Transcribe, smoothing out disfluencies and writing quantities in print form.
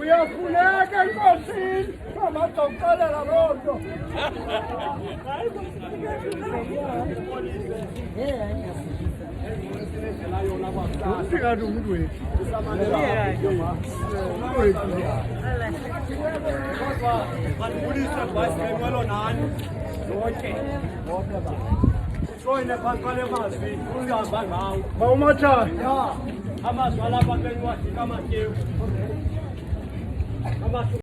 Uyafuneka enkosini amadokolela loo nto. Ufika nje umuntu wethu. Bandibulise bhayisikelo nani zonke. Ujoyine phansi kwale mazwi uyahamba ngawo. Bawumathana. Ya. Amazwi alapha kwenye washika amatewu.